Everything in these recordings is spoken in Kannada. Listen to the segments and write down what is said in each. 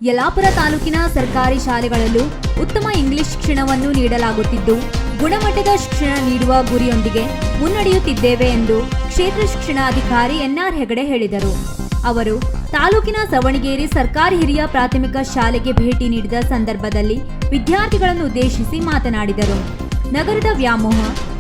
ಯಲ್ಲಾಪುರ ತಾಲೂಕಿನ ಸರ್ಕಾರಿ ಶಾಲೆಗಳಲ್ಲೂ ಉತ್ತಮ ಇಂಗ್ಲಿಷ್ ಶಿಕ್ಷಣವನ್ನು ನೀಡಲಾಗುತ್ತಿದ್ದು, ಗುಣಮಟ್ಟದ ಶಿಕ್ಷಣ ನೀಡುವ ಗುರಿಯೊಂದಿಗೆ ಮುನ್ನಡೆಯುತ್ತಿದ್ದೇವೆ ಎಂದು ಕ್ಷೇತ್ರ ಶಿಕ್ಷಣಾಧಿಕಾರಿ ಎನ್ಆರ್ ಹೆಗಡೆ ಹೇಳಿದರು. ಅವರು ತಾಲೂಕಿನ ಸವಣಗೇರಿ ಸರ್ಕಾರಿ ಹಿರಿಯ ಪ್ರಾಥಮಿಕ ಶಾಲೆಗೆ ಭೇಟಿ ನೀಡಿದ ಸಂದರ್ಭದಲ್ಲಿ ವಿದ್ಯಾರ್ಥಿಗಳನ್ನು ಉದ್ದೇಶಿಸಿ ಮಾತನಾಡಿದರು. ನಗರದ ವ್ಯಾಮೋಹ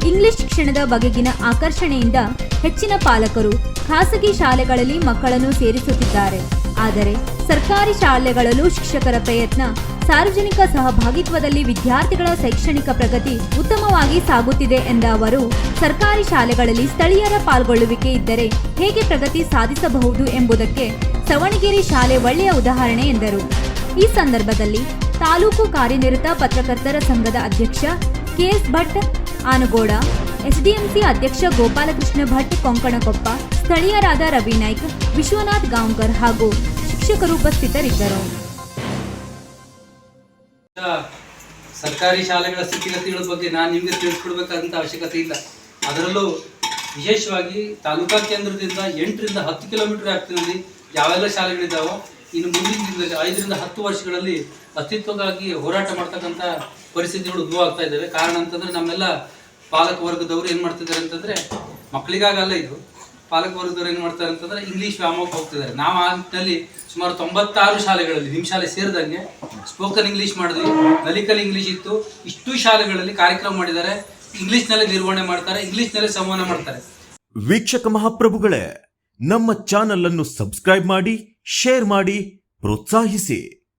ಇಂಗ್ಲಿಷ್ ಶಿಕ್ಷಣದ ಬಗೆಗಿನ ಆಕರ್ಷಣೆಯಿಂದ ಹೆಚ್ಚಿನ ಪಾಲಕರು ಖಾಸಗಿ ಶಾಲೆಗಳಲ್ಲಿ ಮಕ್ಕಳನ್ನು ಸೇರಿಸುತ್ತಿದ್ದಾರೆ. ಆದರೆ ಸರ್ಕಾರಿ ಶಾಲೆಗಳಲ್ಲೂ ಶಿಕ್ಷಕರ ಪ್ರಯತ್ನ, ಸಾರ್ವಜನಿಕ ಸಹಭಾಗಿತ್ವದಲ್ಲಿ ವಿದ್ಯಾರ್ಥಿಗಳ ಶೈಕ್ಷಣಿಕ ಪ್ರಗತಿ ಉತ್ತಮವಾಗಿ ಸಾಗುತ್ತಿದೆ ಎಂದ ಅವರು, ಸರ್ಕಾರಿ ಶಾಲೆಗಳಲ್ಲಿ ಸ್ಥಳೀಯರ ಪಾಲ್ಗೊಳ್ಳುವಿಕೆ ಇದ್ದರೆ ಹೇಗೆ ಪ್ರಗತಿ ಸಾಧಿಸಬಹುದು ಎಂಬುದಕ್ಕೆ ಸವಣಗೇರಿ ಶಾಲೆ ಒಳ್ಳೆಯ ಉದಾಹರಣೆ ಎಂದರು. ಈ ಸಂದರ್ಭದಲ್ಲಿ ತಾಲೂಕು ಕಾರ್ಯನಿರತ ಪತ್ರಕರ್ತರ ಸಂಘದ ಅಧ್ಯಕ್ಷ ಕೆಎಸ್ ಭಟ್ ಆನಗೋಡ, ಎಸ್ಡಿಎಂಸಿ ಅಧ್ಯಕ್ಷ ಗೋಪಾಲಕೃಷ್ಣ ಭಟ್ ಕೊಂಕಣಕೊಪ್ಪ, ಸ್ಥಳೀಯರಾದ ರವಿ ನಾಯ್ಕ್, ವಿಶ್ವನಾಥ್ ಗಾಂವ್ಕರ್ ಹಾಗೂ ಶಿಕ್ಷಕರು ಉಪಸ್ಥಿತರಿದ್ದರು. ಸರ್ಕಾರಿ ಶಾಲೆಗಳ ಸ್ಥಿತಿಗತಿಗಳ ಬಗ್ಗೆ ನಾನು ನಿಮಗೆ ತಿಳಿಸ್ಕೊಡ್ಬೇಕಂತ ಅವಶ್ಯಕತೆ ಇಲ್ಲ. ಅದರಲ್ಲೂ ವಿಶೇಷವಾಗಿ ತಾಲೂಕಾ ಕೇಂದ್ರದಿಂದ 8 ರಿಂದ 10 ಕಿಲೋಮೀಟರ್ ವ್ಯಾಪ್ತಿಯಲ್ಲಿ ಯಾವೆಲ್ಲ ಶಾಲೆಗಳಿದ್ದಾವೋ ಇನ್ನು ಮುಂದಿನ 5 ರಿಂದ 10 ವರ್ಷಗಳಲ್ಲಿ ಅಸ್ತಿತ್ವಕ್ಕಾಗಿ ಹೋರಾಟ ಮಾಡ್ತಕ್ಕಂಥ ಪರಿಸ್ಥಿತಿಗಳು ಉದ್ಭವ ಆಗ್ತಾ ಇದ್ದಾವೆ. ಕಾರಣ ಅಂತಂದ್ರೆ ನಮ್ಮೆಲ್ಲ ಪಾಲಕ ವರ್ಗದವರು ಏನು ಮಾಡ್ತಿದ್ದಾರೆ ಅಂತಂದ್ರೆ, ಮಕ್ಕಳಿಗಾಗಲ್ಲ ಇದು, ಪಾಲಕ ವರ್ಗದವ್ರು ಏನು ಮಾಡ್ತಾರೆ ಅಂತಂದ್ರೆ ಇಂಗ್ಲೀಷ್ ವ್ಯಾಮೋಹಕ್ಕೆ ಹೋಗ್ತಿದ್ದಾರೆ. ನಾವು ಆ ನಿಟ್ಟಿನಲ್ಲಿ ಸುಮಾರು 96 ಶಾಲೆಗಳಲ್ಲಿ, ನಿಮ್ಮ ಶಾಲೆ ಸೇರಿದಂಗೆ ಸ್ಪೋಕನ್ ಇಂಗ್ಲೀಷ್ ಮಾಡಿದ್ವಿ, ನಲಿಕಲ್ ಇಂಗ್ಲೀಷ್ ಇತ್ತು. ಇಷ್ಟು ಶಾಲೆಗಳಲ್ಲಿ ಕಾರ್ಯಕ್ರಮ ಮಾಡಿದ್ದಾರೆ. ಇಂಗ್ಲೀಷ್ನಲ್ಲೇ ನಿರ್ವಹಣೆ ಮಾಡ್ತಾರೆ, ಇಂಗ್ಲೀಷ್ನಲ್ಲೇ ಸಂವಹನ ಮಾಡ್ತಾರೆ. ವೀಕ್ಷಕ ಮಹಾಪ್ರಭುಗಳೇ, ನಮ್ಮ ಚಾನಲ್ ಅನ್ನು ಸಬ್ಸ್ಕ್ರೈಬ್ ಮಾಡಿ, ಶೇರ್ ಮಾಡಿ, ಪ್ರೋತ್ಸಾಹಿಸಿ.